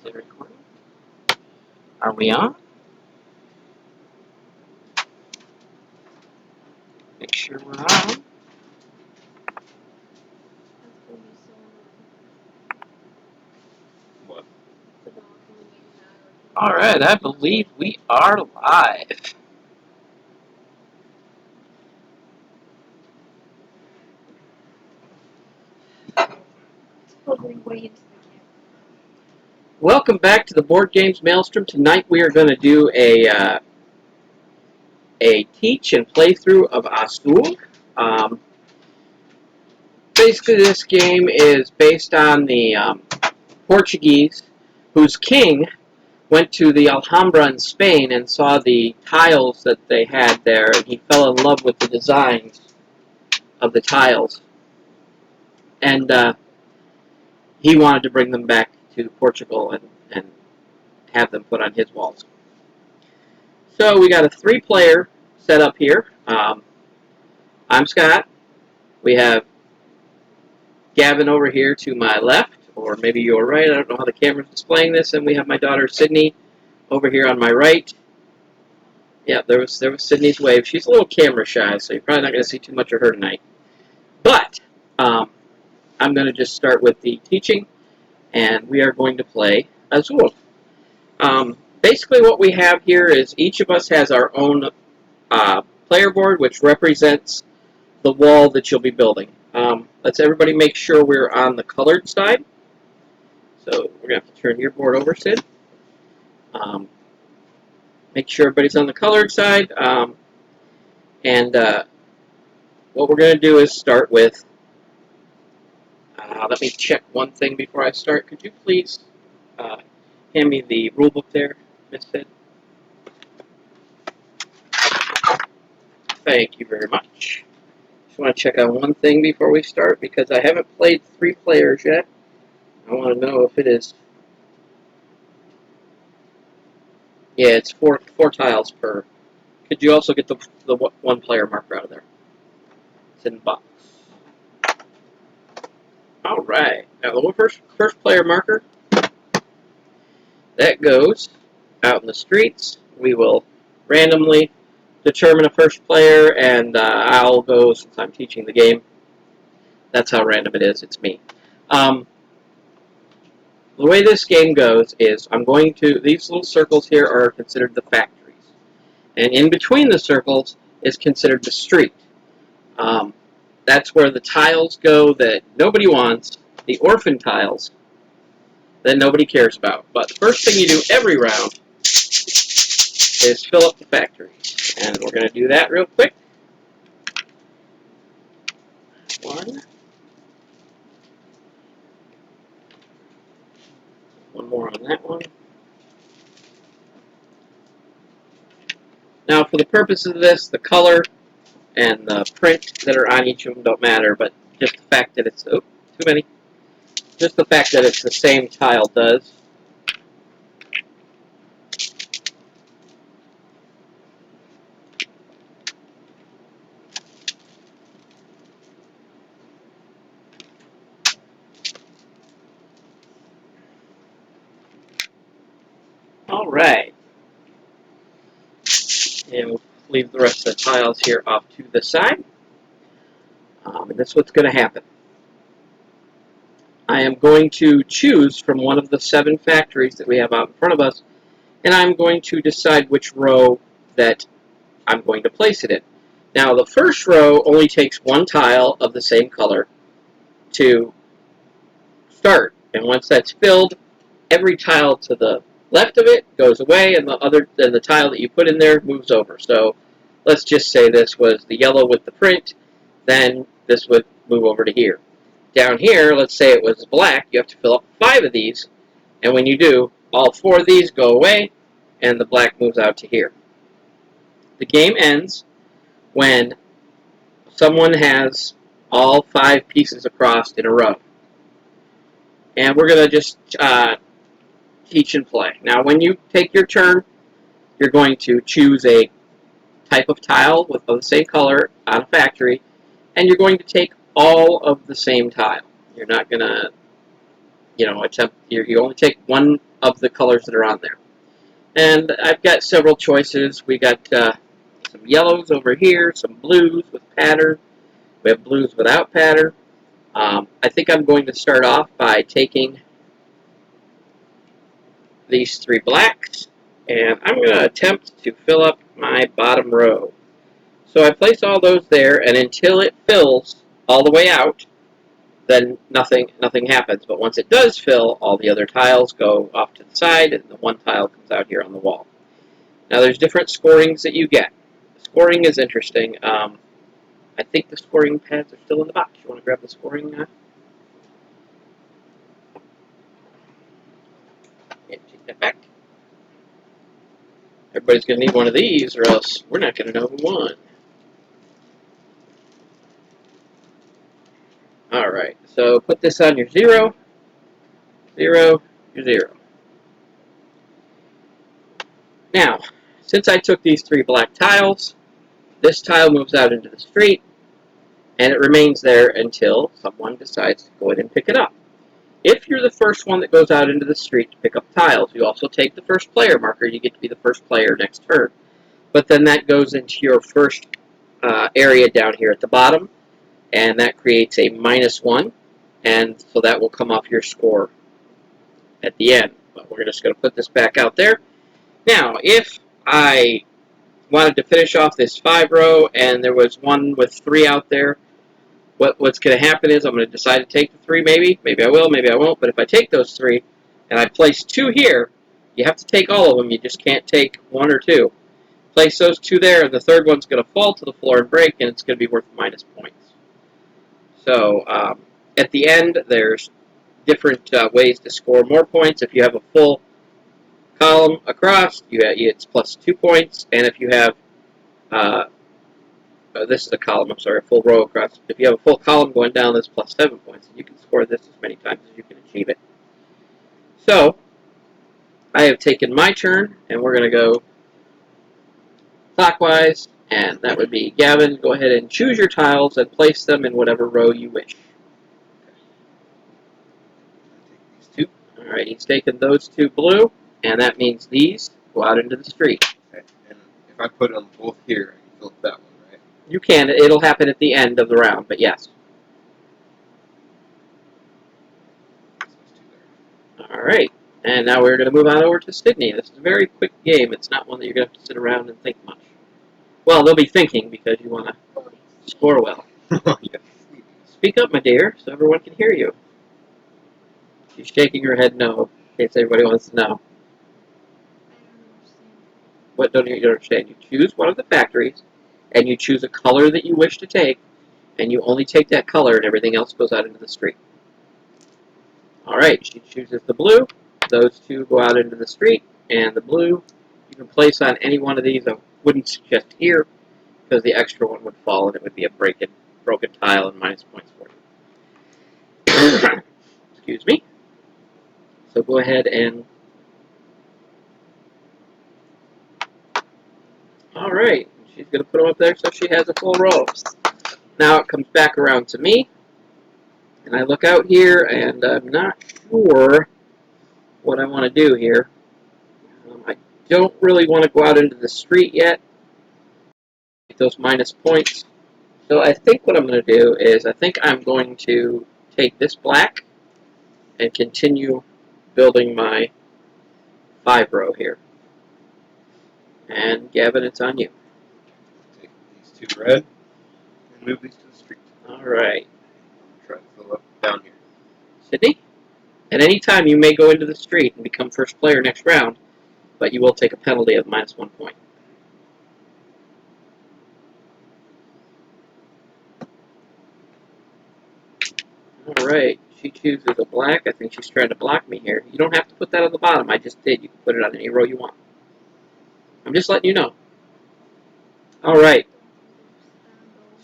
Is it recording? Are we on? Make sure we're on. What? Alright, I believe we are live. Welcome back to the Board Games Maelstrom. Tonight we are going to do a teach and playthrough of Azul. Basically, this game is based on the Portuguese whose king went to the Alhambra in Spain and saw the tiles that they had there, and he fell in love with the designs of the tiles. And he wanted to bring them back to Portugal and have them put on his walls. So we got a 3-player setup here. I'm Scott. We have Gavin over here to my left, or maybe your right. I don't know how the camera's displaying this. And we have my daughter Sydney over here on my right. Yeah, there was Sydney's wave. She's a little camera shy, so you're probably not going to see too much of her tonight. But I'm going to just start with the teaching, and we are going to play Azul. Basically what we have here is each of us has our own player board, which represents the wall that you'll be building. Let's everybody make sure we're on the colored side. So we're going to have to turn your board over, Sid. Make sure everybody's on the colored side. And what we're going to do is start with... let me check one thing before I start. Could you please hand me the rule book there, Miss Sid? Thank you very much. Just want to check on one thing before we start, because I haven't played 3 players yet. I want to know if it is... Yeah, it's four tiles per. Could you also get the 1-player marker out of there? It's in the box. All right. Now the first player marker that goes out in the streets. We will randomly determine a first player, and I'll go since I'm teaching the game. That's how random it is. It's me. The way this game goes is I'm going to... These little circles here are considered the factories. And in between the circles is considered the street. That's where the tiles go that nobody wants, the orphan tiles that nobody cares about. But the first thing you do every round is fill up the factory. And we're going to do that real quick. 1. One more on that one. Now, for the purpose of this, the color and the print that are on each of them don't matter, but just the fact that it's... Oh, too many. Just the fact that it's the same tile does. All right. And we'll leave the rest of the tiles here off to the side. And that's what's going to happen. I am going to choose from one of the 7 factories that we have out in front of us, and I'm going to decide which row that I'm going to place it in. Now, the first row only takes 1 tile of the same color to start, and once that's filled, every tile to the left of it goes away, and the tile that you put in there moves over. So let's just say this was the yellow with the print, then this would move over to here. Down here, let's say it was black, you have to fill up 5 of these, and when you do, all 4 of these go away, and the black moves out to here. The game ends when someone has all 5 pieces across in a row. And we're going to just teach and play. Now, when you take your turn, you're going to choose a type of tile of the same color on a factory, and you're going to take all of the same tile. You're not going to you only take one of the colors that are on there. And I've got several choices. We got some yellows over here, some blues with pattern. We have blues without pattern. I think I'm going to start off by taking these 3 blacks, and I'm going to attempt to fill up my bottom row. So I place all those there, and until it fills all the way out, then nothing happens. But once it does fill, all the other tiles go off to the side, and the one tile comes out here on the wall. Now there's different scorings that you get. Scoring is interesting. I think the scoring pads are still in the box. You want to grab the scoring? Yeah, take that back. Everybody's going to need one of these, or else we're not going to know who won. Alright, so put this on your 0, 0, your 0. Now, since I took these 3 black tiles, this tile moves out into the street, and it remains there until someone decides to go ahead and pick it up. If you're the first one that goes out into the street to pick up tiles, you also take the first player marker. You get to be the first player next turn. But then that goes into your first area down here at the bottom, and that creates a -1, and so that will come off your score at the end. But we're just going to put this back out there. Now, if I wanted to finish off this 5 row and there was one with 3 out there, what's going to happen is I'm going to decide to take the 3 maybe. Maybe I will, maybe I won't. But if I take those 3 and I place 2 here, you have to take all of them. You just can't take 1 or 2. Place those 2 there, and the third one's going to fall to the floor and break, and it's going to be worth -points. So at the end, there's different ways to score more points. If you have a full column across, it's +2 points, and if you have this is a column, I'm sorry, a full row across. If you have a full column going down, that's +7 points. You can score this as many times as you can achieve it. So I have taken my turn, and we're going to go clockwise, and that would be Gavin. Go ahead and choose your tiles and place them in whatever row you wish. Take these 2. Alright, he's taken those 2 blue, and that means these go out into the street. Okay. And if I put them both here, I can fill up that one, right? You can. It'll happen at the end of the round, but yes. Alright, and now we're going to move on over to Sydney. This is a very quick game. It's not one that you're going to have to sit around and think much. Well, they'll be thinking because you want to score well. Yes. Speak up, my dear, so everyone can hear you. She's shaking her head no, in case everybody wants to know. What don't you understand? You choose one of the factories, and you choose a color that you wish to take, and you only take that color, and everything else goes out into the street. Alright, she chooses the blue. Those 2 go out into the street, and the blue you can place on any one of these. I wouldn't suggest here, because the extra one would fall, and it would be a broken tile and -points for you. Excuse me. So go ahead and... Alright, she's going to put them up there so she has a full row. Now it comes back around to me, and I look out here, and I'm not sure what I want to do here. I don't really want to go out into the street yet. Get those -points. So I think what I'm going to do is I think I'm going to take this black and continue building my 5 row here. And Gavin, it's on you. Take these 2 red and move these to the street. Alright. Try to fill up down here. Sydney? At any time you may go into the street and become first player next round, but you will take a penalty of -1 point. Alright, she chooses a black. I think she's trying to block me here. You don't have to put that on the bottom. I just did. You can put it on any row you want. I'm just letting you know. Alright.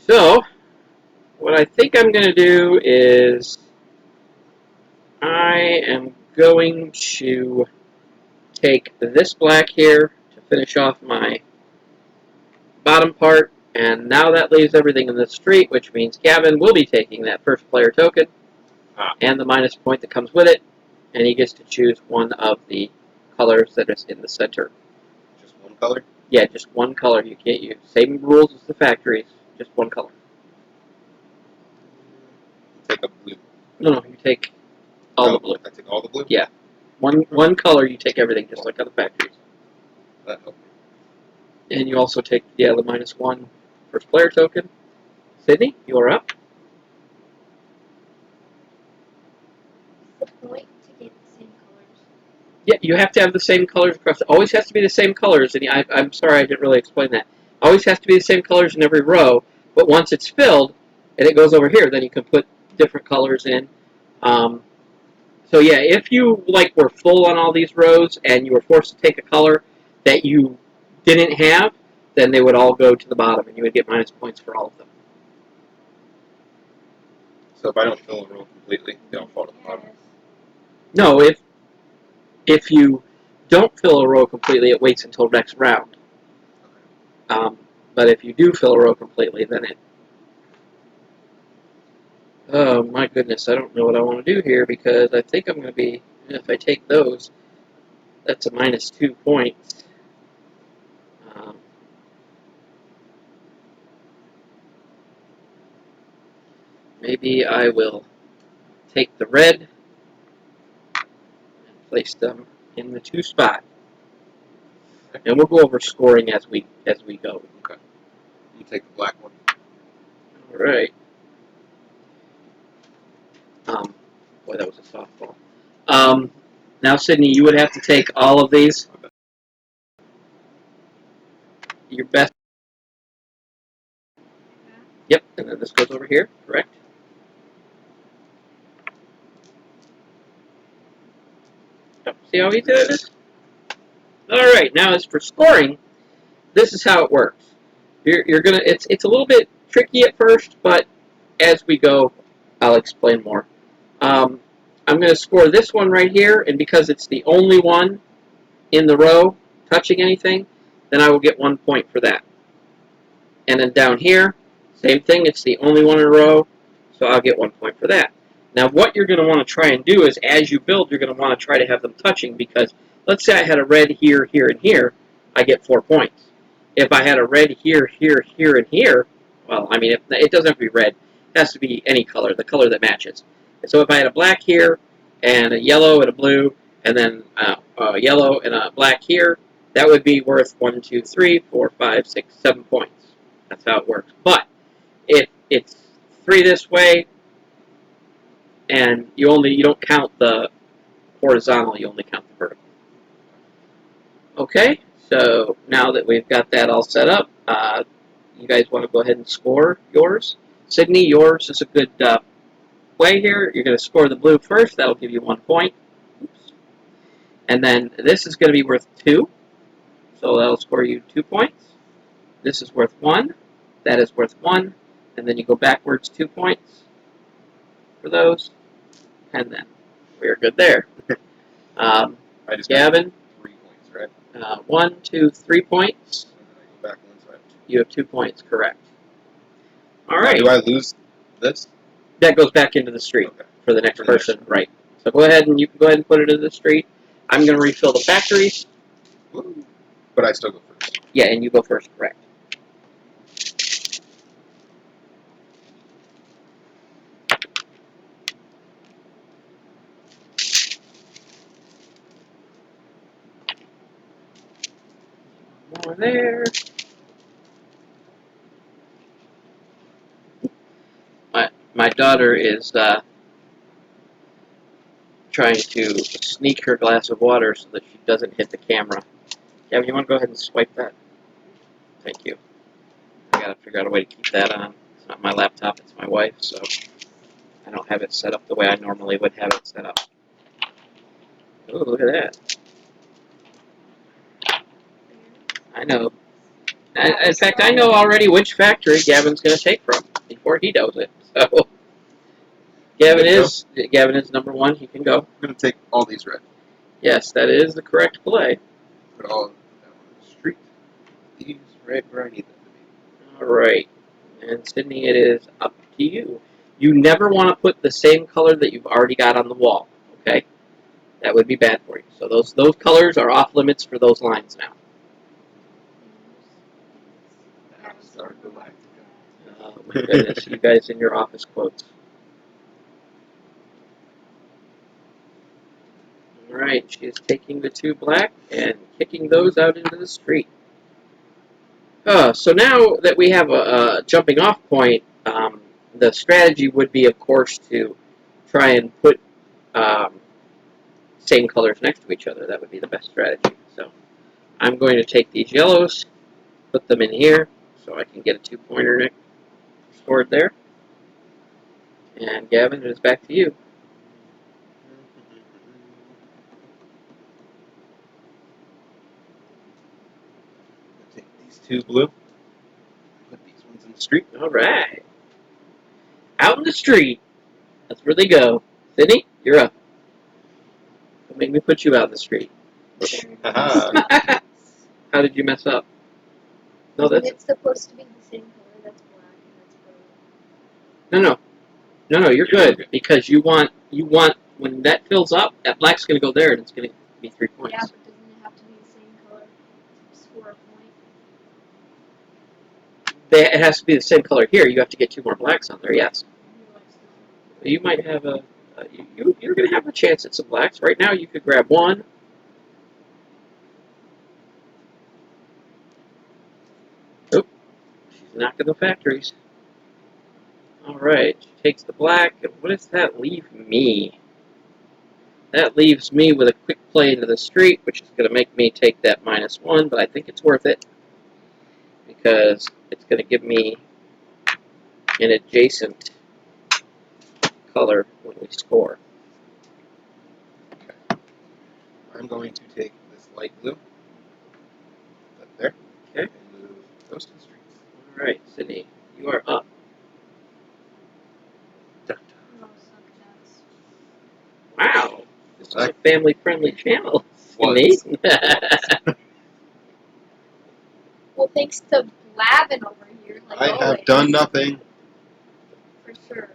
So, what I think I'm going to do is I am going to take this black here to finish off my bottom part, and now that leaves everything in the street, which means Gavin will be taking that first player token and the -point that comes with it, and he gets to choose one of the colors that is in the center. Just one color? Yeah, just one color. You can't use same rules as the factories, just one color. Take a blue. No, you take all the blue. I take all the blue? Yeah. One color, you take everything, just like on the factories. That helped me. And you also take the -1 first player token. Sydney, you are up. What's the point to get the same colors? Yeah, you have to have the same colors across. It always has to be the same colors. And I'm sorry I didn't really explain that. Always has to be the same colors in every row. But once it's filled and it goes over here, then you can put different colors in. So yeah, if you were full on all these rows and you were forced to take a color that you didn't have, then they would all go to the bottom, and you would get minus points for all of them. So if I don't fill a row completely, they all fall to the bottom. Yes. No, if you don't fill a row completely, it waits until next round. But if you do fill a row completely, then it... Oh, my goodness, I don't know what I want to do here, because I think I'm going to be... If I take those, that's a -2 points. Maybe I will take the red and place them in the 2 spot. And we'll go over scoring as we go. Okay. You take the black one. All right. Boy, that was a softball. Now, Sydney, you would have to take all of these. Your best. Yep, and then this goes over here, correct? Yep. See how easy that is? All right. Now, as for scoring, this is how it works. You're gonna. It's a little bit tricky at first, but as we go, I'll explain more. I'm going to score this one right here, and because it's the only one in the row touching anything, then I will get 1 point for that. And then down here, same thing, it's the only one in a row, so I'll get 1 point for that. Now what you're going to want to try and do is, as you build, you're going to want to try to have them touching, because let's say I had a red here, here, and here, I get 4 points. If I had a red here, here, here, and here, well, I mean, it doesn't have to be red. It has to be any color, the color that matches. And so if I had a black here, and a yellow and a blue, and then a yellow and a black here, that would be worth 1, 2, 3, 4, 5, 6, 7 points. That's how it works. But if it's 3 this way, and you don't count the horizontal, you only count the vertical. Okay, so now that we've got that all set up, you guys want to go ahead and score yours. Sydney, yours is a good way here. You're going to score the blue first. That'll give you 1 point. Oops. And then this is going to be worth 2. So that'll score you 2 points. This is worth 1. That is worth 1. And then you go backwards 2 points for those. And then we're good there. I just Gavin, got 3 points, right? 1, 2, 3 points. And then I go back one side. You have 2 points, correct. All Now, right. do I lose this? That goes back into the street for the next person, right? So go ahead and you can go ahead and put it in the street. I'm going to refill the factories. Woo. But I still go first. Yeah, and you go first, correct. More there. My daughter is trying to sneak her glass of water so that she doesn't hit the camera. Gavin, you want to go ahead and swipe that? Thank you. I gotta figure out a way to keep that on. It's not my laptop, it's my wife's, so I don't have it set up the way I normally would have it set up. Oh, look at that. I know. In fact, I know already which factory Gavin's going to take from before he knows it. So, Gavin is number 1. He can go. I'm going to take all these red. Yes, that is the correct play. Put all of them down on the street. These right where I need them to be. All right. And Sydney, it is up to you. You never want to put the same color that you've already got on the wall, okay? That would be bad for you. So those colors are off limits for those lines now. Battlestar Galactica. Oh my goodness, you guys in your office quotes. Alright, she is taking the 2 black and kicking those out into the street. So now that we have a jumping off point, the strategy would be, of course, to try and put same colors next to each other. That would be the best strategy. So I'm going to take these yellows, put them in here, so I can get a 2-pointer scored there. And Gavin, it is back to you. Take these 2 blue. Put these ones in the street. Alright. Out in the street. That's where they go. Sydney, you're up. Don't make me put you out in the street. Haha. How did you mess up? No, Isn't that's it supposed to be the same color? That's black and that's blue. no. You're good because you want when that fills up, that black's going to go there and it's going to be 3 points. Yeah, but doesn't it have to be the same color to score a point? It has to be the same color here. You have to get 2 more blacks on there. Yes. You might have you're going to have a chance at some blacks. Right now, you could grab 1. Oop. She's knocking the factories. Alright, she takes the black, and what does that leave me? That leaves me with a quick play into the street, which is going to make me take that -1, but I think it's worth it because it's going to give me an adjacent color when we score. Okay. I'm going to take this light blue. Put that there. Okay. And move those to the streets. Alright, Sydney, you are up. Dun, Oh, suck Wow, this is a Black. family-friendly channel, Was. Sydney. Well, thanks to Blavin over here, like I always. have done nothing. For sure.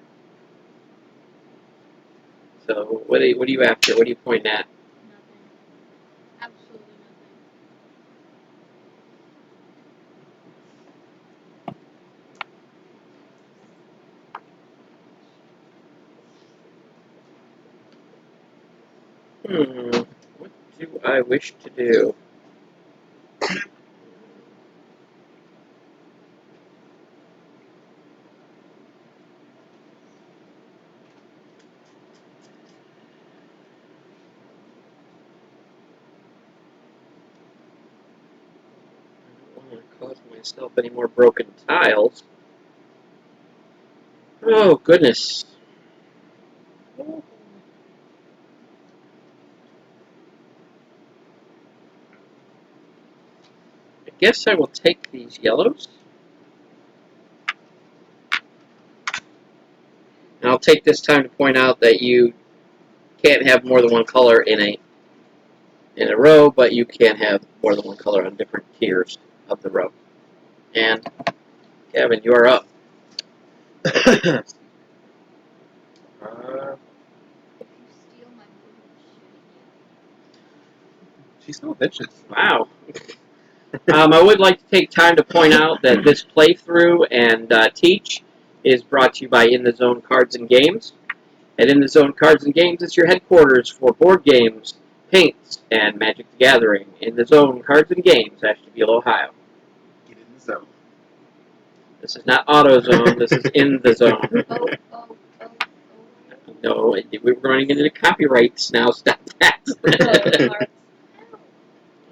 So, what are you after? What are you pointing at? Nothing. Absolutely What do I wish to do? I don't want to cause myself any more broken tiles. Oh, goodness. nothing. I guess I will take these yellows. And I'll take this time to point out that you can't have more than one color in a row, but you can have more than one color on different tiers of the row. And Kevin, you are up. If you steal my food, She's so vicious. Wow. I would like to take time to point out that this playthrough and teach is brought to you by In the Zone Cards and Games. At In the Zone Cards and Games, it's your headquarters for board games, paints, and Magic the Gathering. In the Zone Cards and Games, Ashtabula, Ohio. Get in the zone. This is not AutoZone. This is In the Zone. oh. No, we're running into the copyrights now. Stop that.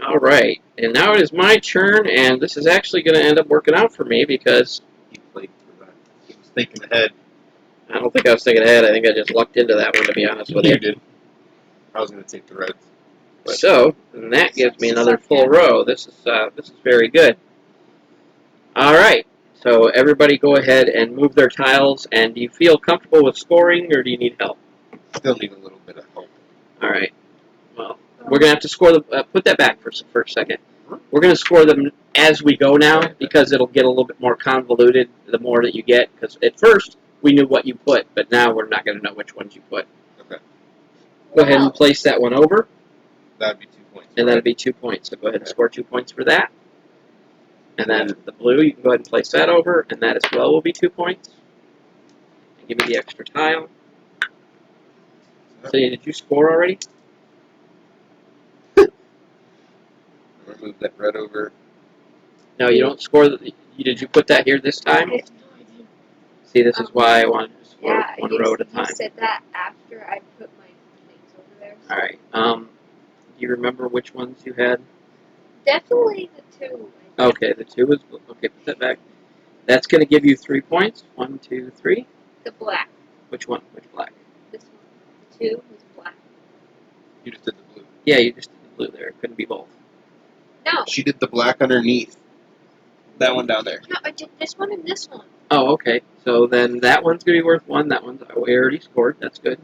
All right, and now it is my turn, and this is actually going to end up working out for me because He played for that. He was thinking ahead. I don't think I was thinking ahead. I think I just lucked into that one, to be honest with you. You did. I was going to take the reds. But So, and that gives me another full row. This is very good. All right, so everybody go ahead and move their tiles, and do you feel comfortable with scoring, or do you need help? still need a little bit of help. All right, well, we're going to have to score them. Put that back for a second. We're going to score them as we go now because it'll get a little bit more convoluted the more that you get. Because at first we knew what you put, but now we're not going to know which ones you put. Okay. Go ahead and place that one over, That'd be 2 points. and that'd be 2 points. So go ahead and score 2 points for that. And then the blue, you can go ahead and place that over, and that as well will be 2 points. And give me the extra tile. So did you score already? Remove that red over. No, you don't score. Did you put that here this time? I have no idea. See, this is why I wanted to score Yeah, one row at a time. You said that after I put my things over there. So. All right. Do you remember which ones you had? Definitely the 2. Okay, the 2 is okay. Put that back. That's going to give you 3 points. 1, 2, 3. The black. Which one? Which black? This one. The 2 was black. You just did the blue. Yeah, you just did the blue there. It couldn't be both. No. She did the black underneath. That one down there. No, I did this one and this one. Oh, okay. So then that one's going to be worth 1. That one's we already scored. That's good.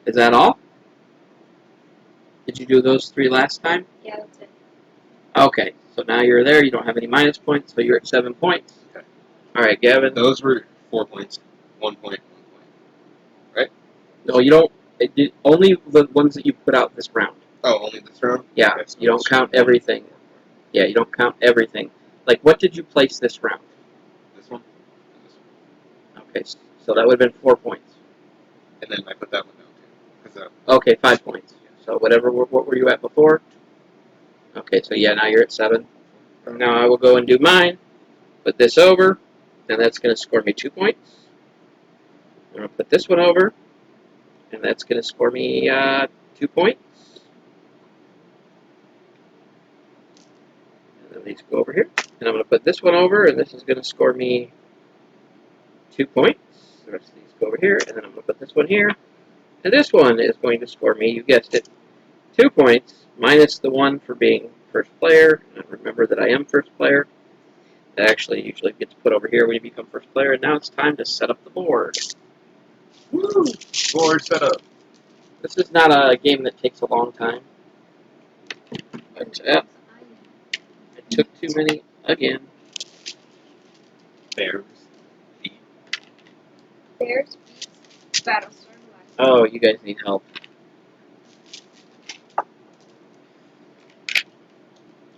Is that all? Did you do those 3 last time? Yeah, that's it. Okay. So now you're there. You don't have any minus points, so you're at 7 points. Okay. All right, Gavin. Those were 4 points. 1 point. 1 point. Right? No, you don't. Only the ones that you put out this round. Oh, only this round? Yeah, Okay, so you don't count everything. Yeah, you don't count everything. Like, what did you place this round? This one? And this one. Okay, so that would have been 4 points. And then I put that one down too. 'Cause, Okay, 5 points. So whatever. What were you at before? Okay, so yeah, now you're at 7. Now I will go and do mine. Put this over, and that's going to score me 2 points. I'm going to put this one over, and that's going to score me 2 points. And then these go over here. And I'm going to put this one over, and this is going to score me 2 points. The rest of these go over here, and then I'm going to put this one here. And this one is going to score me, you guessed it, 2 points, minus the 1 for being first player. And remember that I am first player. That actually usually gets put over here when you become first player. And now it's time to set up the board. Woo! Board set up. This is not a game that takes a long time. But I took too many again. Bears. Feet. Bears beats Battlestar Galactica. Oh, you guys need help.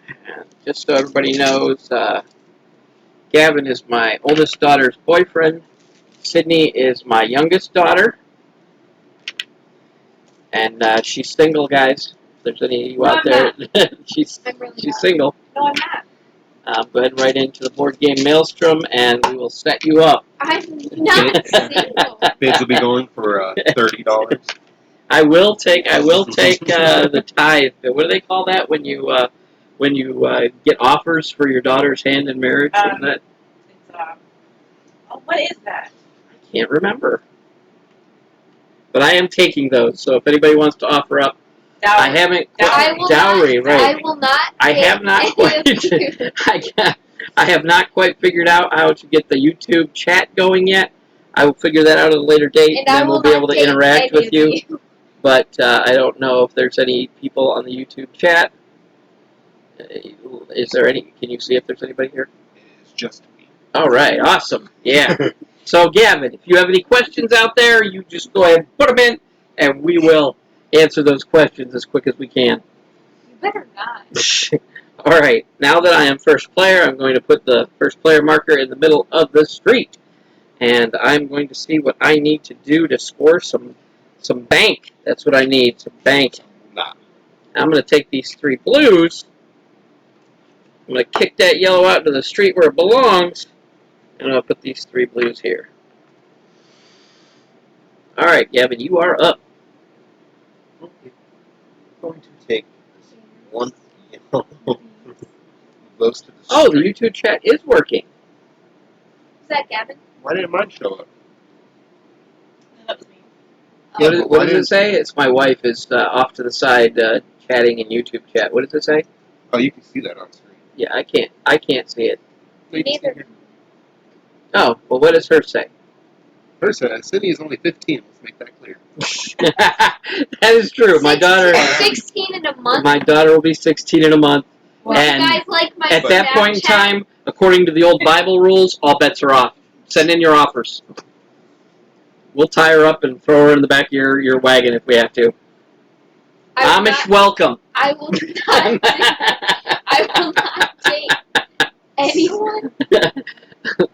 And just so everybody knows, Gavin is my oldest daughter's boyfriend. Sydney is my youngest daughter. And she's single, guys. If there's any of you out there, she's single. No, I'm not. Go ahead and write into the Board Game Maelstrom, and we will set you up. I'm not single. Bids will be going for $30. I will take the tithe. What do they call that when you get offers for your daughter's hand in marriage? Isn't that? It's, what is that? I can't remember. But I am taking those. So if anybody wants to offer up, Dowry. I haven't Dowry, right? I will not. I have not quite. I have not quite figured out how to get the YouTube chat going yet. I will figure that out at a later date, and then we'll be able to interact with you. But I don't know if there's any people on the YouTube chat. Is there any? Can you see if there's anybody here? It is just me. All right, awesome. Yeah. So, Gavin, if you have any questions out there, you just go ahead and put them in, and we will answer those questions as quick as we can. You better not. All right, now that I am first player, I'm going to put the first player marker in the middle of the street. And I'm going to see what I need to do to score some bank. That's what I need, some bank. Nah. I'm going to take these 3 blues. I'm going to kick that yellow out into the street where it belongs. And I'll put these 3 blues here. All right, Gavin, you are up. I'm going to take this one yellow. Those to the Oh, the street. YouTube chat is working. Is that Gavin? Why didn't mine show up? That was me. What does it say? It's my wife is off to the side chatting in YouTube chat. What does it say? Oh, you can see that on screen. Yeah, I can't see it. You can see Neither. it. Oh, well, what does her say? First, Sydney is only 15. Let's make that clear. That is true. My daughter, 16 in a month. my daughter will be 16 in a month. Well, and you guys like my At that point in Snapchat? time, according to the old Bible rules, all bets are off. Send in your offers. We'll tie her up and throw her in the back of your wagon if we have to. Amish welcome. I will not date anyone.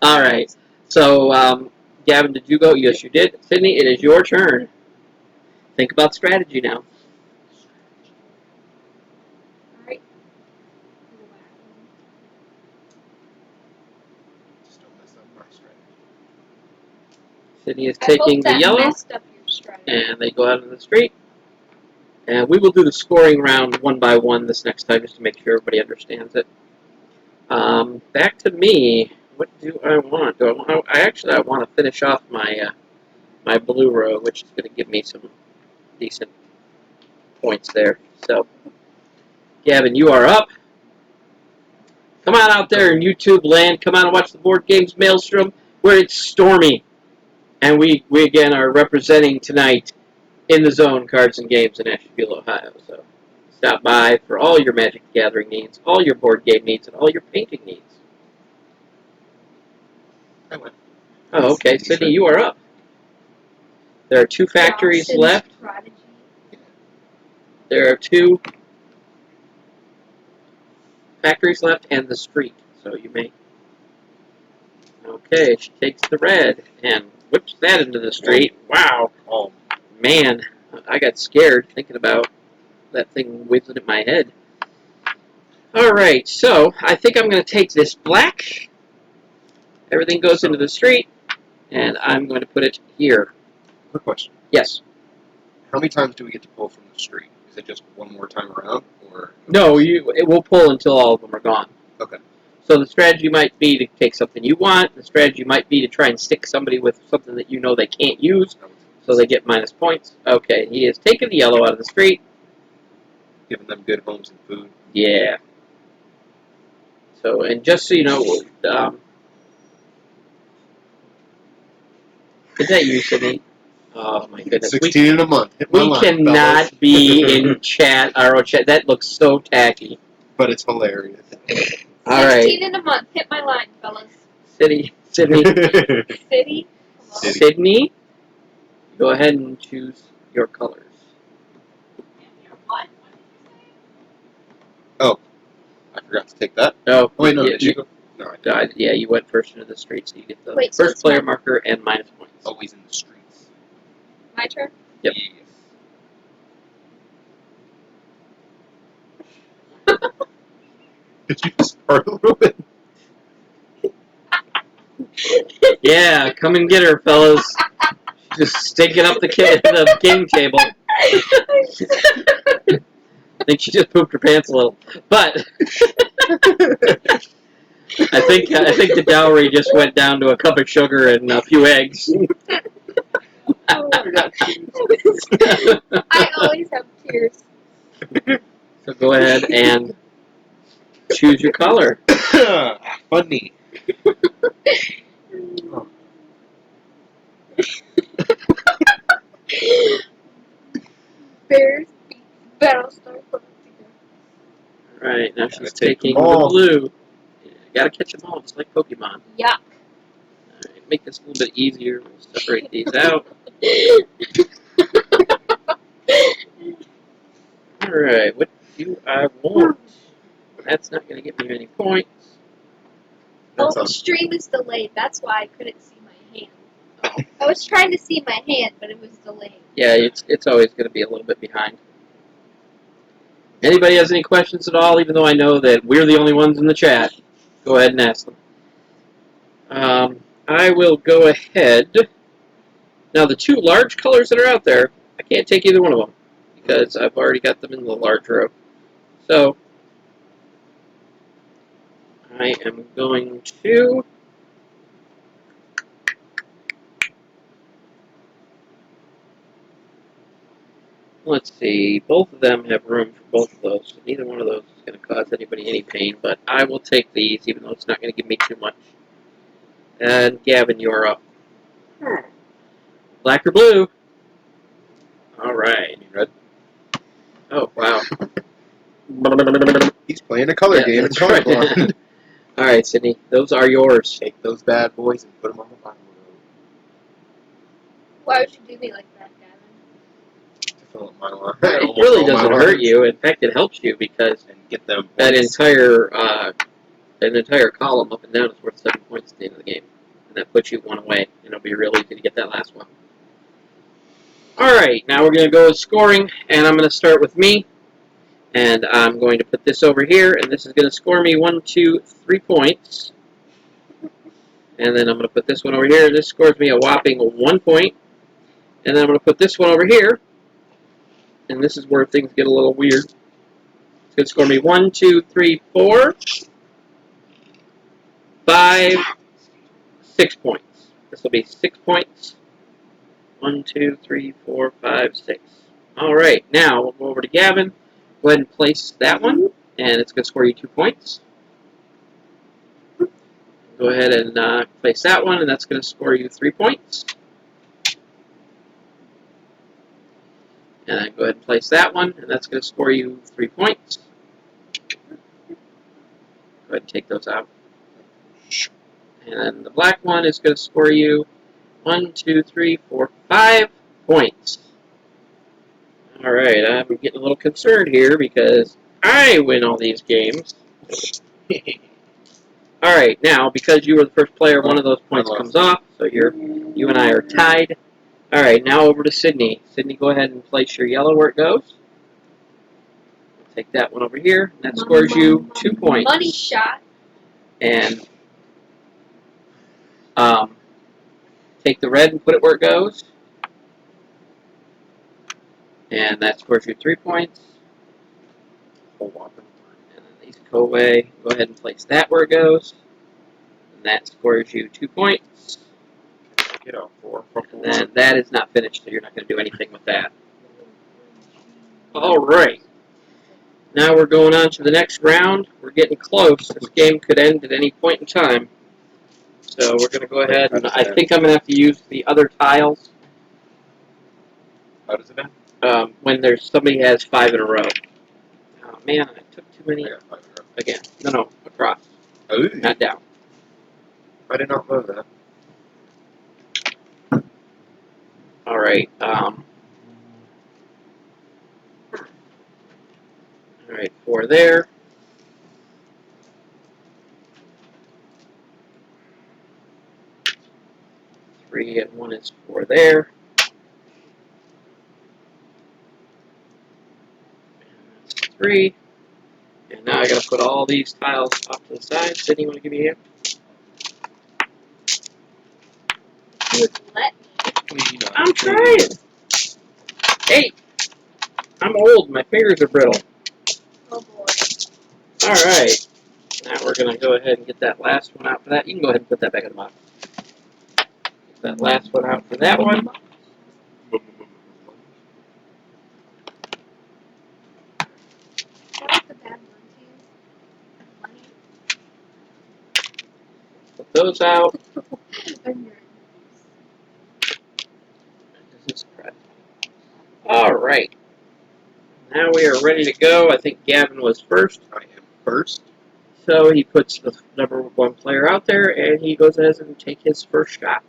All right. So, Gavin, did you go? Yes, you did. Sydney, it is your turn. Think about strategy now. Alright. Just don't mess up my strategy. Sydney is taking the yellow, Messed up your strategy. and they go out in the street. And we will do the scoring round one by one this next time, just to make sure everybody understands it. Back to me. What do I want? I want to finish off my my blue row, which is going to give me some decent points there. So, Gavin, you are up. Come on out there in YouTube land. Come on and watch the Board Games Maelstrom, where it's stormy. And we again are representing tonight In the Zone Cards and Games in Asheville, Ohio. So stop by for all your Magic the Gathering needs, all your board game needs, and all your painting needs. I went. Oh, okay. Sydney, you are up. There are 2 factories Dawson's left. Prodigy. There are 2 factories left and the street. So you may... Okay, she takes the red and whips that into the street. Wow. Oh, Man, I got scared thinking about that thing whizzing at my head. Alright, so I think I'm going to take this black. Everything goes into the street, and I'm going to put it here. quick question. Yes. How many times do we get to pull from the street? Is it just one more time around, or No, it will pull until all of them are gone. Okay. So the strategy might be to take something you want. The strategy might be to try and stick somebody with something that you know they can't use, so they get minus points. Okay, he has taken the yellow out of the street. Giving them good homes and food. Yeah. So, and just so you know, is that you, Sydney? Oh my goodness. 16 in a month. Hit my We line, cannot fellas. be in chat, RO chat. That looks so tacky. But it's hilarious. All right. 16 in a month. Hit my line, fellas. Sydney. City. Hello? Sydney, go ahead and choose your colors. What? I forgot to take that. Oh, Oh, wait, no, yeah, did you go? No, I didn't. yeah, you went first into the street, so you get the Wait, so first it's player my- marker and minus points. Always in the streets. My turn? Yep. Yes. Did you just start a little bit? Yeah, come and get her, fellas. Just stinking up the game table. I think she just pooped her pants a little, but I think the dowry just went down to a cup of sugar and a few eggs. Oh, I got I always have tears. So go ahead and choose your color. Funny. Bears beat Battlestar Galactica. Right, now Gotta she's take taking them the all. blue. Yeah, gotta catch them all, just like Pokemon. Yuck. Alright, make this a little bit easier. We'll separate these out. Alright, what do I want? That's not going to get me many points. Oh, That's the on. stream is delayed. That's why I couldn't see my hand. I was trying to see my hand, but it was delayed. Yeah, it's always going to be a little bit behind. Anybody has any questions at all, even though I know that we're the only ones in the chat, go ahead and ask them. I will go ahead. Now, the 2 large colors that are out there, I can't take either one of them because I've already got them in the large row. So, I am going to... Let's see, both of them have room for both of those, so neither one of those is going to cause anybody any pain, but I will take these, even though it's not going to give me too much. And Gavin, you're up. Black or blue? Alright. Red. Oh, wow. He's playing a color game in that's color right. blind. Alright, Sydney, those are yours. Take those bad boys and put them on the bottom row. Why would you do me like that, Gavin? To fill up my line. It really doesn't hurt you. In fact, it helps you because And get them that points. entire column up and down is worth 7 points at the end of the game. And that puts you one away, and it'll be real easy to get that last one. Alright, now we're going to go with scoring, and I'm going to start with me. And I'm going to put this over here, and this is going to score me 1, 2, 3 points. And then I'm going to put this one over here, and this scores me a whopping 1 point. And then I'm going to put this one over here, and this is where things get a little weird. It's going to score me 1, 2, 3, 4, 5, 6 points. This will be 6 points. 1, 2, 3, 4, 5, 6. Alright, now we'll go over to Gavin. Go ahead and place that one, and it's going to score you 2 points. Go ahead and place that one, and that's going to score you 3 points. And then go ahead and place that one, and that's going to score you 3 points. Go ahead and take those out. And then the black one is going to score you 1, 2, 3, 4, 5 points. Alright, I'm getting a little concerned here because I win all these games. Alright, now, because you were the first player, one of those points comes off, so you and I are tied. Alright, now over to Sydney. Sydney, go ahead and place your yellow where it goes. Take that one over here. That scores you 2 points. Money shot. And take the red and put it where it goes. And that scores you 3 points. And then these go away. Go ahead and place that where it goes. And that scores you 2 points. Get out 4. And then that is not finished, so you're not going to do anything with that. Alright. Now we're going on to the next round. We're getting close. This game could end at any point in time. So we're going to go ahead, and I think I'm going to have to use the other tiles. How does it end? When there's somebody has 5 in a row. Oh man, I took too many. I got 5 in a row. Again, no, across, Oh, not down. I did not know that. All right. All right, 4 there. Three and 1 is 4 there. And that's 3. And now I got to put all these tiles off to the side. Sydney, you want to give me a hand? You would let me. Clean up. I'm trying. Hey, I'm old. My fingers are brittle. Oh boy. All right. Now we're going to go ahead and get that last one out for that. You can go ahead and put that back in the box. Get that last one out for that one. What is the bad one to you? Money? Put those out. And your This is surprising. All right. Now we are ready to go. I think Gavin was first. I am first. So he puts the number 1 player out there, and he goes ahead and take his first shot.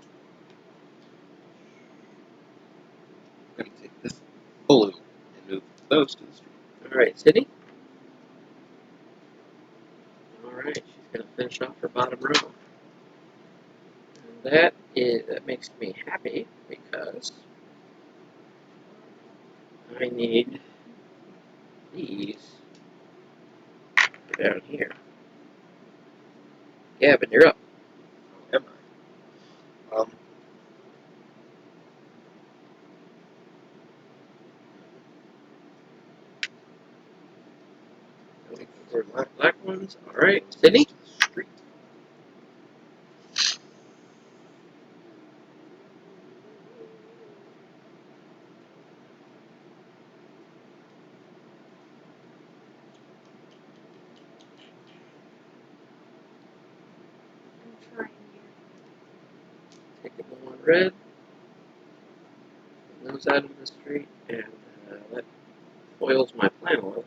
I'm going to take this blue and move those to the street. All right, Sydney. All right, she's going to finish off her bottom row. And that makes me happy because I need these down here. Gavin, you're up. Oh, am I? Looking for Black ones. All right, Sydney. street. I'm trying here. Take the one red. Put those out into the street, and that foils my plan a little.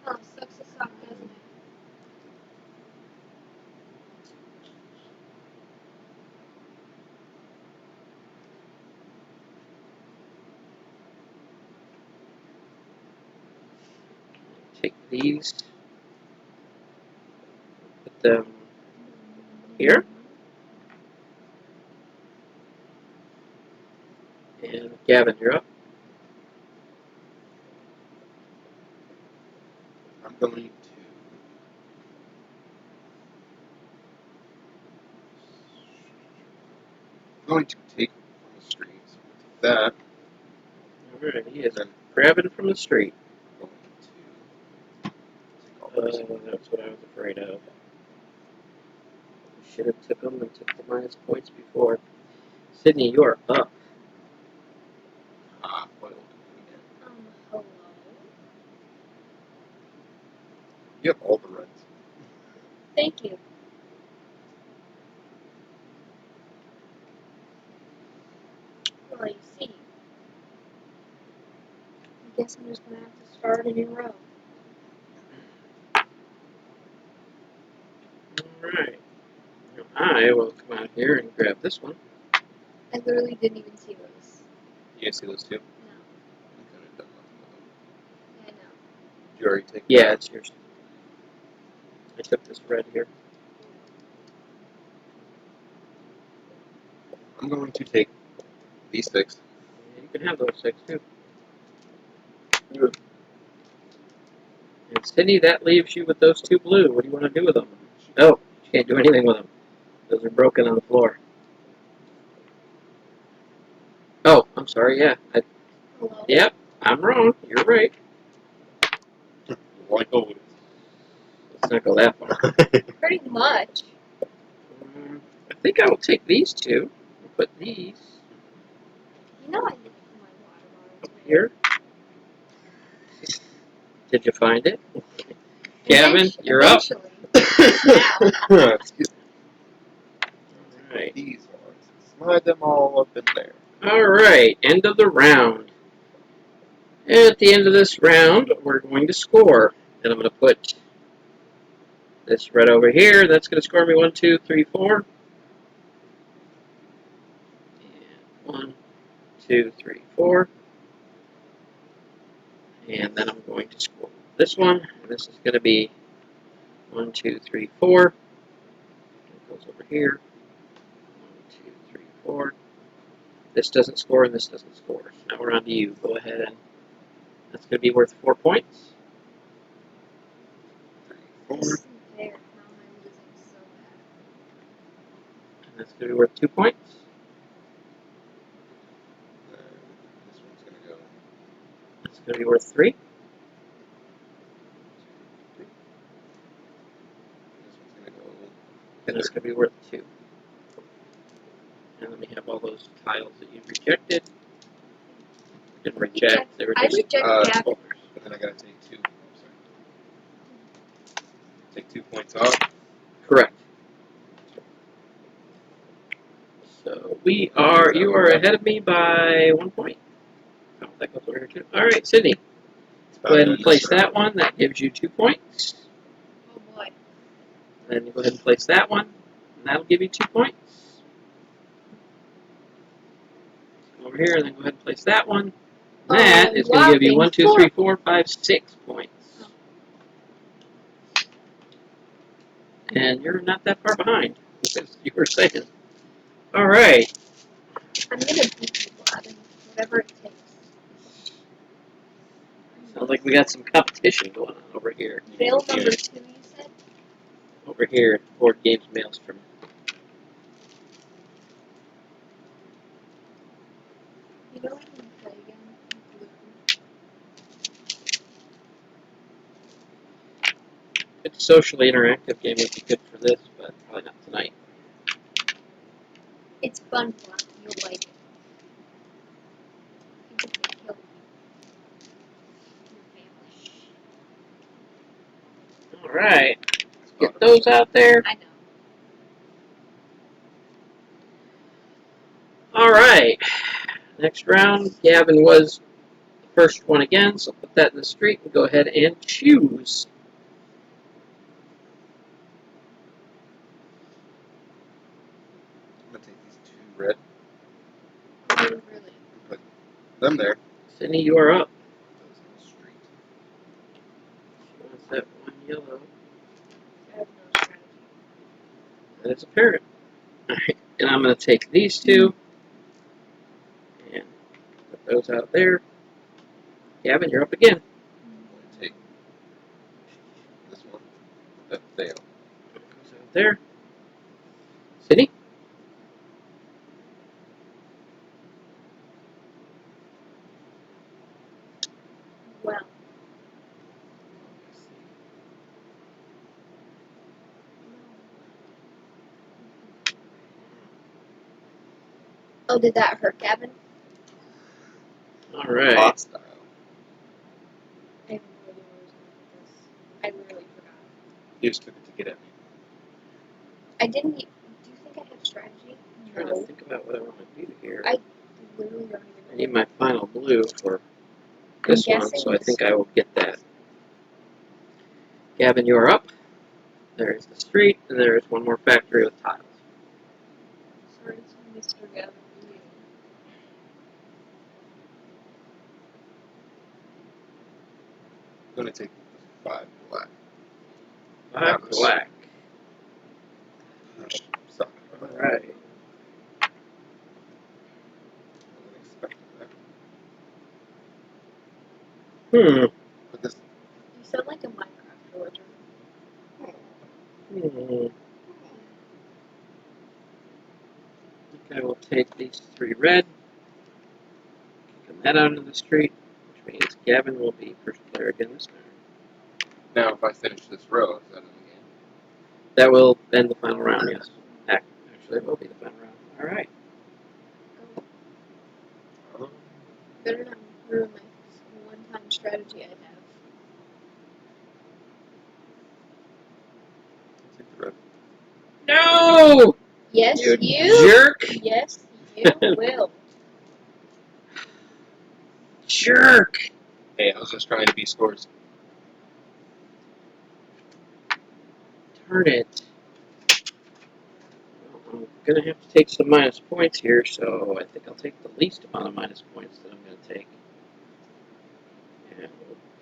Oh, sucks to suck, doesn't it? take these, put them here, and Gavin, you're up. I'm going to take from the streets with that. Alright, he is grabbing from the street. Going to take all those. That's what I was afraid of. Should have took them and took the minus points before. Sydney, you are up. Foiled again. Hello. You have all the reds. Thank you. Well, you see. I guess I'm just gonna have to start a new row. Alright. I will come out here and grab this one. I literally didn't even see those. You see those two? No. You could have done nothing with them. Yeah, I know. Did you already take Yeah, it's yours. I took this red here. I'm going to take these 6. Yeah, you can have those 6 too. And Sydney, that leaves you with those 2 blue. What do you want to do with them? Oh, you can't do anything with them. Those are broken on the floor. Oh, I'm sorry, yeah. Hello. Yep, I'm wrong. You're right. Like always. Let's not go that far. Pretty much. I think I will take these 2 and put these You know I didn't put my water bottle here. Did you find it? Gavin, you're up. Eventually. Excuse me. Alright. These ones. Slide them all up in there. Alright, end of the round. At the end of this round, we're going to score. And I'm going to put this red over here. That's going to score me 1, 2, 3, 4. And 1, 2, 3, 4. And then I'm going to score this one. And this is going to be 1, 2, 3, 4. It goes over here. 1, 2, 3, 4. This doesn't score and this doesn't score. Now we're on to you. Go ahead and that's going to be worth 4 points. 3, 4. This isn't fair. How am I losing so bad? And that's going to be worth 2 points. This one's going to go. That's going to be worth 3. This one's going to go. And it's going to be worth 2. And let me have all those tiles that you rejected. Didn't reject. They were I just reject Gavin. folders. And then I got to take 2. I'm sorry. Take 2 points off. Correct. So you are ahead of me by 1 point. Oh, that goes over here too. All right, Sydney. Go ahead and place that one. That gives you 2 points. Oh boy. Then you go ahead and place that one. And that'll give you 2 points. Come over here and then go ahead and place that one. And that is going to give you 1, 2, 3, 4, 5, 6 points. And you're not that far behind, as you were saying. All right. I'm gonna beat people, Evan. Whatever it takes. Sounds like we got some competition going on over here. Bill number 2, you said? Over here at Board Games Maelstrom. You know we can play again. It's a socially interactive game would be good for this, but probably not tonight. It's fun, Mark. You'll like it. You get to kill your family. All right. Let's get those out there. I know. All right. Next round, Gavin was the first one again, so put that in the street and go ahead and choose. I'm going to take these 2 red. Oh, really? And put them there. Sydney, you are up. Those in the street. yellow. I have no strategy. That is a parrot. Alright, and I'm going to take these two and put those out there. Gavin, you're up again. I'm going to take this one. That fail. Goes out there. City. Well, oh, did that hurt, Gavin? Alright. Hostile. I have no idea where I was going with this. I literally forgot. You just took it to get at me. I didn't. Do you think I have strategy? I'm trying to think about what I want to do here. I literally don't even know. I need my final blue for this one, guessing so I this- think I will get that. Gavin, you are up. There's the street, and there's one more factory with tiles. Sorry, it's Mr. Gavin. I'm going to take 5 black. 5 black. Sorry. Alright. I wasn't expecting that. But this. You sound like a Minecraft villager. I think I will take these 3 red, kick that out into the street, which means Gavin will be first player again this time. Now, if I finish this row, is that in the game? That will end the final round, yes. Actually, it will be the final round. Alright. Better not ruin my one-time strategy I have. Take the red. No! Yes, You you? jerk! Yes, you will. Jerk! Hey, I was just trying to be scores. Darn it. Well, I'm going to have to take some minus points here, so I think I'll take the least amount of minus points that I'm going to take. And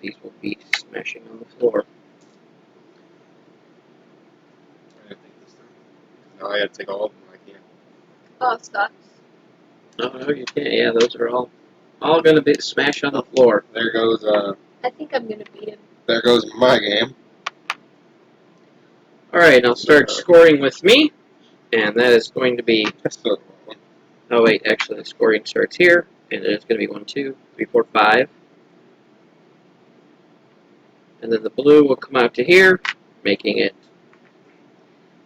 these will be smashing on the floor. I didn't think this through. Now I gotta take all of them. I can't. Oh, sucks. No, you can't. Yeah, those are all going to be smash on the floor. There goes I think I'm gonna beat him. there goes my game. Alright, I'll start scoring with me. And that is going to be... So, Oh, wait, actually, the scoring starts here. And it's going to be 1, 2, 3, 4, 5. And then the blue will come out to here, making it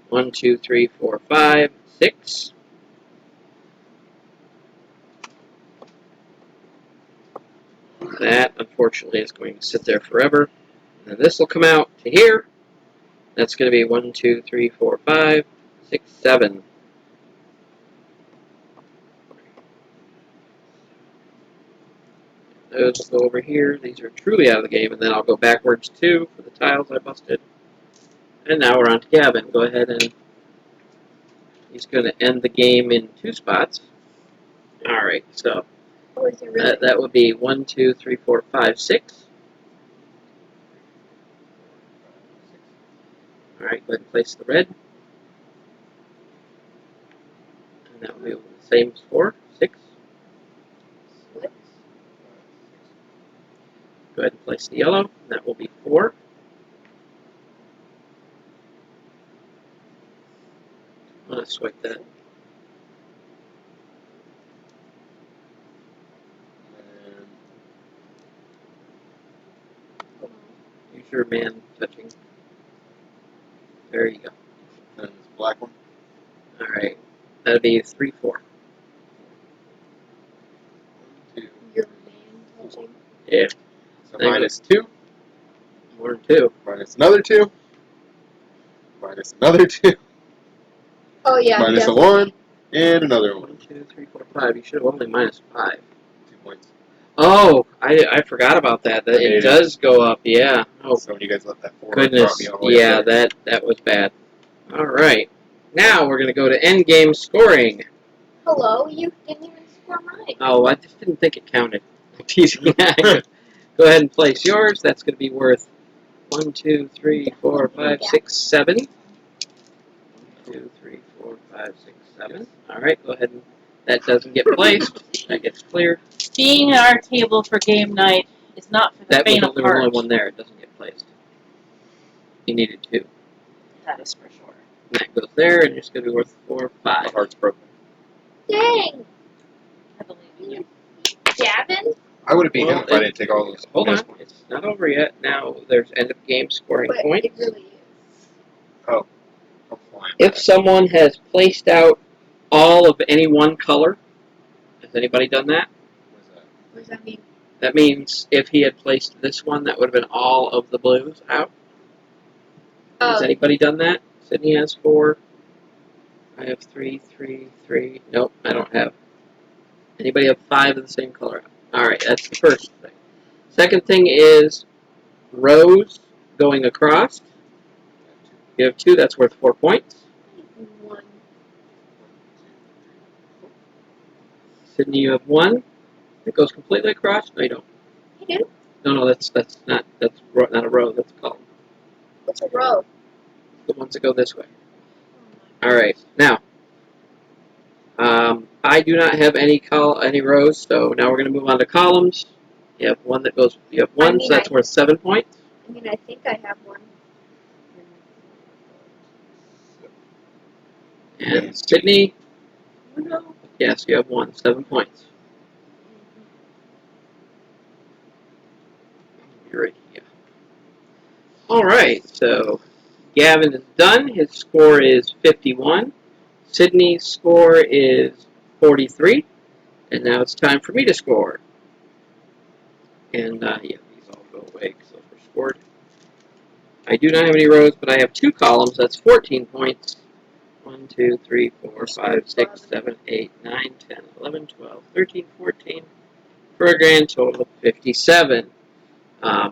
1, 2, 3, 4, 5, 6. That, unfortunately, is going to sit there forever. And then this will come out to here. That's going to be 1, 2, 3, 4, 5, 6, 7. Those will go over here. These are truly out of the game. And then I'll go backwards, too, for the tiles I busted. And now we're on to Gavin. Go ahead and... He's going to end the game in 2 spots. Alright, so... Oh, is it really? That would be 1, 2, 3, 4, 5, 6. Alright, go ahead and place the red. And that will be the same as 4, 6. What? Go ahead and place the yellow. And that will be 4. I'm going to swipe that. Use your man touching. There you go. and this black one. Alright, that'll be 3, 4. 2. Your man touching? Yeah, So There you minus 2. more than 2. Minus another 2. Minus another 2. Oh yeah. Minus a definitely. 1. And another 1. 1, 2, 3, 4, 5. You should have only minus 5. 2 points. Oh, I forgot about that. That it does go up, yeah. Oh, So when you guys let that 4 goodness. drop me all the way Yeah, up there. that was bad. Alright. Now we're going to go to endgame scoring. Hello, you didn't even score mine. Oh, I just didn't think it counted. I'm teasing. Go ahead and place yours. That's going to be worth 1, 2, 3, 4, 5, 6, 7. 1, 2, 3, 4, 5, 6, 7. All right, go ahead and that doesn't get placed. That gets cleared. Being at our table for game night is not for the That was faint of there was only heart. one there. It doesn't get placed. You needed 2. That is for sure. And that goes there, and you're just going to be worth 4, 5. My heart's broken. Dang! I believe in you. Gavin? I would have beat Well, him if I didn't take all those. Hold on. bonus points. It's not over yet. Now there's end of game scoring But points. it really is. Oh. I'm flying. If someone has placed out all of any one color, has anybody done that? What is that? What does that mean? That means if he had placed this one, that would have been all of the blues out. Has Oh, anybody done that? Sydney has 4. I have 3, 3, 3. Nope, I don't have. Anybody have 5 of the same color? Alright, that's the first thing. Second thing is rows going across. You have 2, that's worth 4 points. one. Sydney, you have 1. It goes completely across. No, you don't. You do? No, that's not a row. That's a column. What's a row? The ones that go this way. All right. Now, I do not have any rows, so now we're going to move on to columns. You have one that goes. You have one, so that's worth 7 points. I mean, I think I have one. And Sydney, No. yes, you have 1, 7 points. You're right here. All right. So Gavin is done. His score is 51. Sydney's score is 43. And now it's time for me to score. And, yeah, these all go away because those were scored. I do not have any rows, but I have 2 columns. That's 14 points. 1, 2, 3, 4, 5, 6, 7, 8, 9, 10, 11, 12, 13, 14. For a grand total of 57. I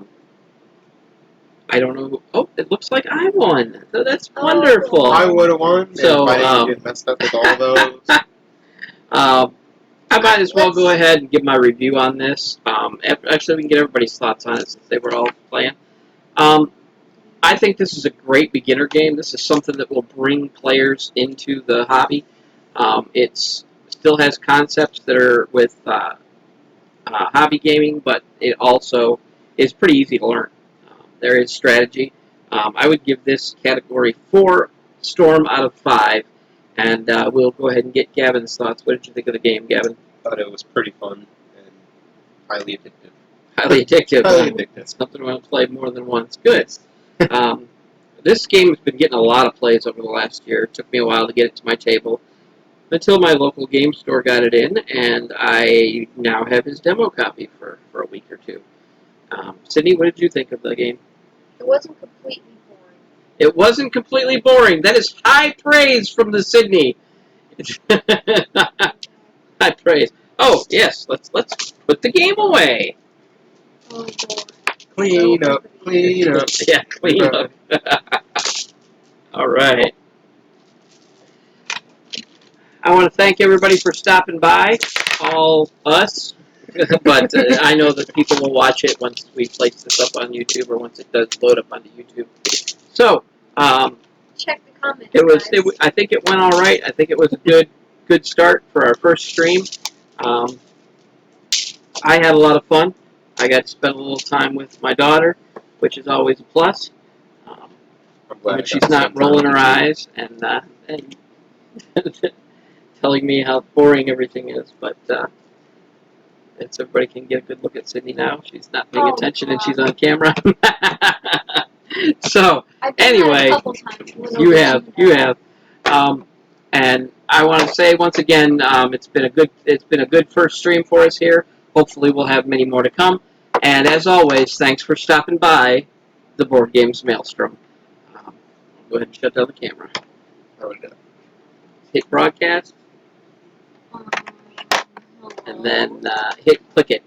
don't know. Oh, it looks like I won. So that's wonderful. I would have won So, if I didn't get messed up with all those. I might as well go ahead and give my review on this. Actually, we can get everybody's thoughts on it since they were all playing. I think this is a great beginner game. This is something that will bring players into the hobby. It still has concepts that are with hobby gaming, but it also is pretty easy to learn. There is strategy. I would give this category 4 Storm out of 5. And we'll go ahead and get Gavin's thoughts. What did you think of the game, Gavin? I thought it was pretty fun and highly addictive. Highly addictive. Highly addictive. Something I want to play more than once. Good. This game has been getting a lot of plays over the last year. It took me a while to get it to my table until my local game store got it in, and I now have his demo copy for a week or 2. Sydney, what did you think of the game? It wasn't completely boring. It wasn't completely boring. That is high praise from the Sydney. High praise. Oh yes, let's put the game away. Oh, boy. Clean up, clean up. Yeah, clean up. All right. I want to thank everybody for stopping by. All us, but I know that people will watch it once we place this up on YouTube or once it does load up onto YouTube. So. Check the comments. I think it went all right. I think it was a good start for our first stream. I had a lot of fun. I got to spend a little time with my daughter, which is always a plus. I'm glad When she's not rolling her eyes and telling me how boring everything is. But so everybody can get a good look at Sydney now. She's not paying attention and she's on camera. So anyway, you have. And I want to say once again, it's been a good first stream for us here. Hopefully, we'll have many more to come. And as always, thanks for stopping by the Board Games Maelstrom. Go ahead and shut down the camera. Hit broadcast, and then click it.